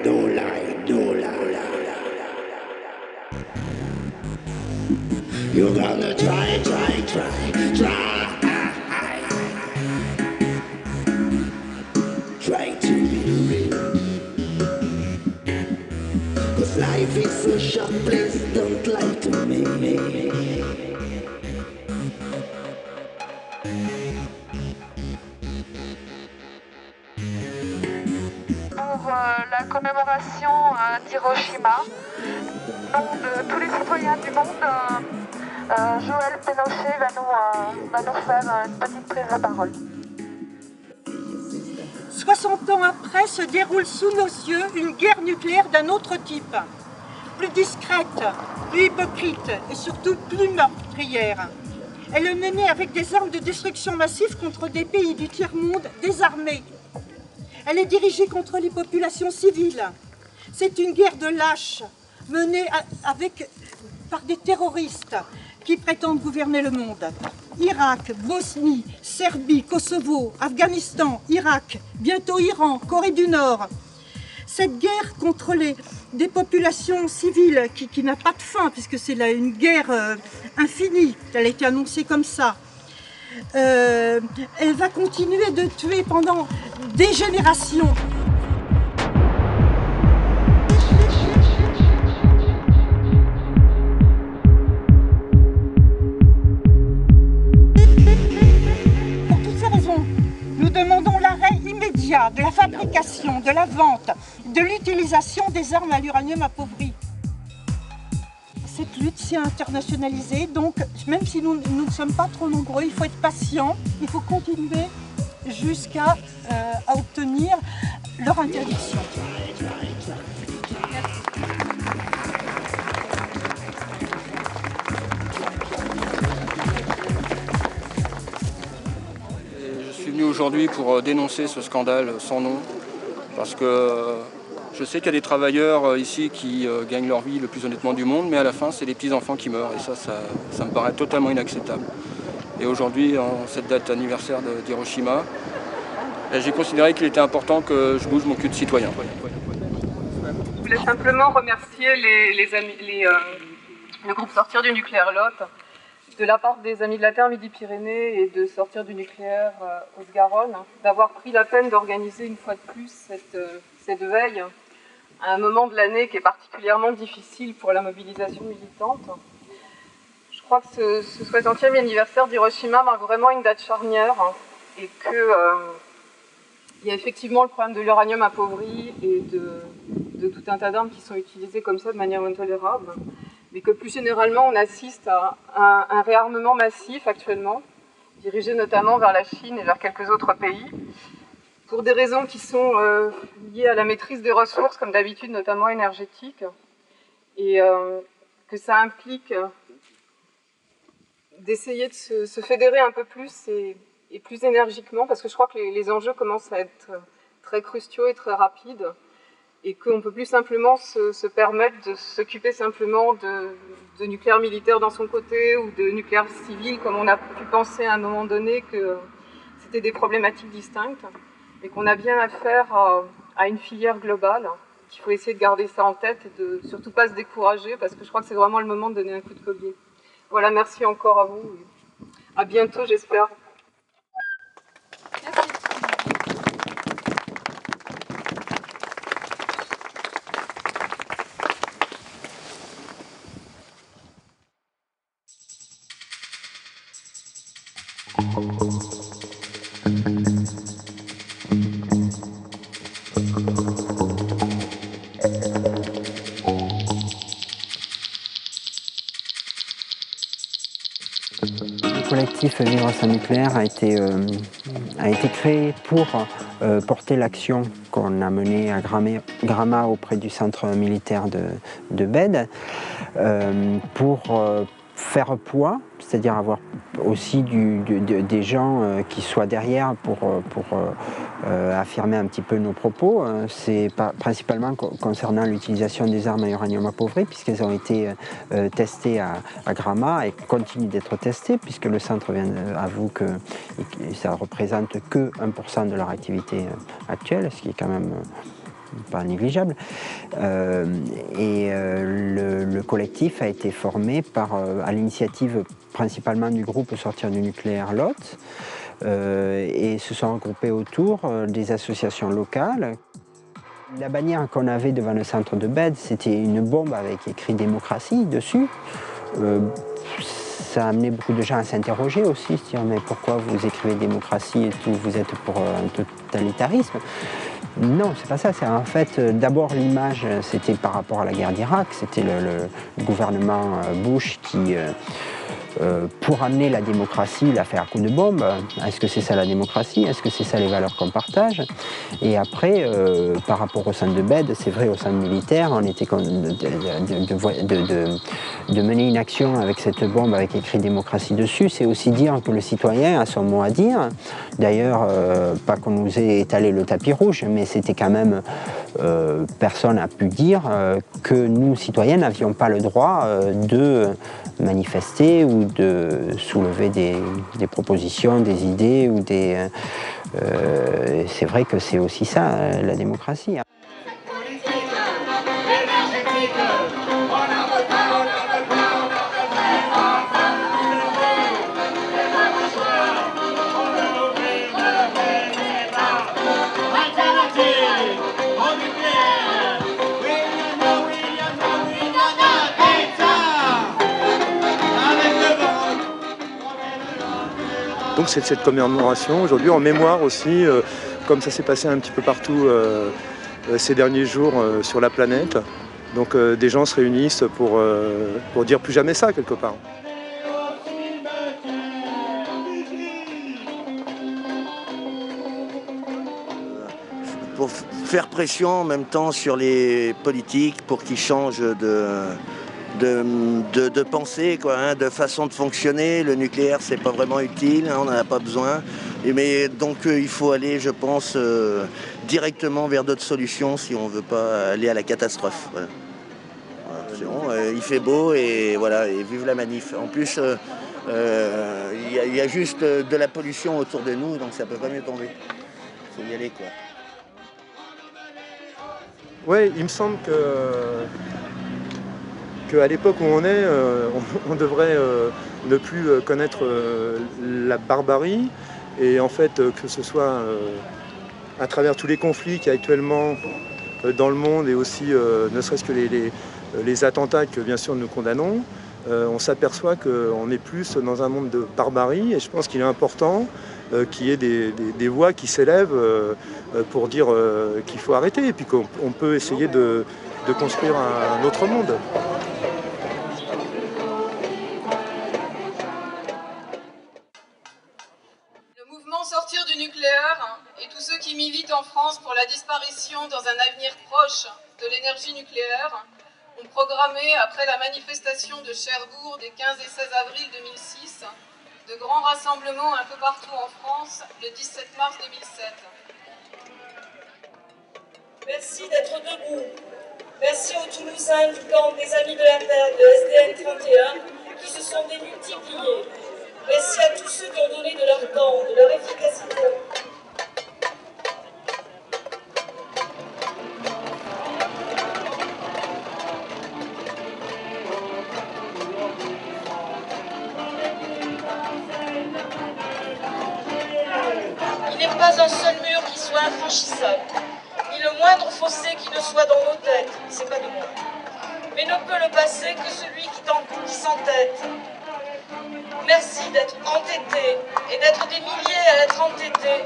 don't lie, don't lie. You're gonna try to be real. 'Cause life is a short place, don't lie to me. Pour la commémoration d'Hiroshima, au nom de tous les citoyens du monde, Joël Pénochet va nous faire une petite prise de parole. 60 ans après se déroule sous nos yeux une guerre nucléaire d'un autre type, plus discrète, plus hypocrite et surtout plus meurtrière. Elle est menée avec des armes de destruction massive contre des pays du tiers-monde désarmés. Elle est dirigée contre les populations civiles. C'est une guerre de lâches menée par des terroristes qui prétendent gouverner le monde. Irak, Bosnie, Serbie, Kosovo, Afghanistan, Irak, bientôt Iran, Corée du Nord. Cette guerre contre des populations civiles qui n'a pas de fin, puisque c'est une guerre infinie, elle a été annoncée comme ça. Elle va continuer de tuer pendant des générations. Pour toutes ces raisons, nous demandons l'arrêt immédiat de la fabrication, de la vente, de l'utilisation des armes à l'uranium appauvri. Cette lutte s'est internationalisée, donc même si nous ne sommes pas trop nombreux, il faut être patient, il faut continuer jusqu'à obtenir leur interdiction. Je suis venu aujourd'hui pour dénoncer ce scandale sans nom, parce que je sais qu'il y a des travailleurs ici qui gagnent leur vie le plus honnêtement du monde, mais à la fin, c'est les petits-enfants qui meurent, et ça me paraît totalement inacceptable. Et aujourd'hui, en cette date anniversaire d'Hiroshima, j'ai considéré qu'il était important que je bouge mon cul de citoyen. Je voulais simplement remercier le groupe Sortir du nucléaire Lot, de la part des Amis de la Terre Midi-Pyrénées et de Sortir du nucléaire Haute-Garonne, d'avoir pris la peine d'organiser une fois de plus cette veille à un moment de l'année qui est particulièrement difficile pour la mobilisation militante. Je crois que ce 60e anniversaire d'Hiroshima marque vraiment une date charnière et qu'il y a effectivement le problème de l'uranium appauvri et de tout un tas d'armes qui sont utilisées comme ça de manière intolérable, mais que plus généralement on assiste à un réarmement massif actuellement, dirigé notamment vers la Chine et vers quelques autres pays, pour des raisons qui sont liées à la maîtrise des ressources, comme d'habitude, notamment énergétiques, et que ça implique d'essayer de se fédérer un peu plus et plus énergiquement, parce que je crois que les enjeux commencent à être très cruciaux et très rapides, et qu'on ne peut plus simplement se permettre de s'occuper simplement de nucléaire militaire dans son côté, ou de nucléaire civil, comme on a pu penser à un moment donné que c'était des problématiques distinctes, et qu'on a bien affaire à une filière globale, qu'il faut essayer de garder ça en tête et de surtout pas se décourager, parce que je crois que c'est vraiment le moment de donner un coup de collier. Voilà, merci encore à vous. À bientôt, j'espère. Le collectif Vivre sans nucléaire a été créé pour porter l'action qu'on a menée à Gramma auprès du centre militaire de Bède, pour faire poids, c'est-à-dire avoir aussi des gens qui soient derrière pour affirmer un petit peu nos propos. C'est principalement concernant l'utilisation des armes à uranium appauvri, puisqu'elles ont été testées à Gramma et continuent d'être testées, puisque le centre avoue que ça ne représente que 1% de leur activité actuelle, ce qui est quand même pas négligeable. Le collectif a été formé à l'initiative principalement du groupe Sortir du nucléaire Lot, et se sont regroupés autour des associations locales. La bannière qu'on avait devant le centre de Bède, c'était une bombe avec écrit démocratie dessus. Ça a amené beaucoup de gens à s'interroger aussi, se dire mais pourquoi vous écrivez démocratie et tout, vous êtes pour un totalitarisme? Non, c'est pas ça. C'est en fait d'abord l'image, c'était par rapport à la guerre d'Irak, c'était le gouvernement Bush qui, pour amener la démocratie, l'a fait à coup de bombe. Est-ce que c'est ça la démocratie? Est-ce que c'est ça les valeurs qu'on partage? Et après, par rapport au centre de Bède, c'est vrai, au centre militaire, on était de mener une action avec cette bombe avec écrit démocratie dessus, c'est aussi dire que le citoyen a son mot à dire. D'ailleurs, pas qu'on nous ait étalé le tapis rouge, mais c'était quand même, personne n'a pu dire que nous, citoyens, n'avions pas le droit de manifester ou de soulever des propositions, des idées ou des... c'est vrai que c'est aussi ça, la démocratie. Donc c'est cette commémoration aujourd'hui en mémoire aussi, comme ça s'est passé un petit peu partout ces derniers jours sur la planète. Donc des gens se réunissent pour dire plus jamais ça quelque part. Pour faire pression en même temps sur les politiques pour qu'ils changent de pensée, quoi, hein, de façon de fonctionner. Le nucléaire, c'est pas vraiment utile, hein, on n'en a pas besoin. Mais donc il faut aller, je pense, directement vers d'autres solutions si on veut pas aller à la catastrophe. Voilà. Voilà, sinon, il fait beau et voilà, et vive la manif. En plus, il y a juste de la pollution autour de nous, donc ça peut pas mieux tomber. Il faut y aller, quoi. Ouais, il me semble qu'à l'époque où on est, on devrait ne plus connaître la barbarie. Et en fait, que ce soit à travers tous les conflits qu'il y a actuellement dans le monde et aussi ne serait-ce que les attentats que bien sûr nous condamnons, on s'aperçoit qu'on est plus dans un monde de barbarie. Et je pense qu'il est important qu'il y ait des voix qui s'élèvent pour dire qu'il faut arrêter et puis qu'on peut essayer de construire un autre monde. Le mouvement Sortir du nucléaire et tous ceux qui militent en France pour la disparition dans un avenir proche de l'énergie nucléaire ont programmé, après la manifestation de Cherbourg des 15 et 16 avril 2006, de grands rassemblements un peu partout en France le 17 mars 2007. Merci d'être debout. Merci aux Toulousains du camp des Amis de la Terre de SDN 31 qui se sont démultipliés. Merci à tous ceux qui ont donné de leur temps, de leur efficacité. Il n'est pas un seul mur qui soit infranchissable, ni le moindre fossé qui ne soit dans nos têtes, c'est pas de moi. Mais ne peut le passer que celui qui s'entête. Merci d'être entêtés et d'être des milliers à être entêtés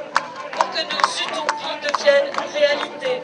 pour que nos utopies deviennent réalité.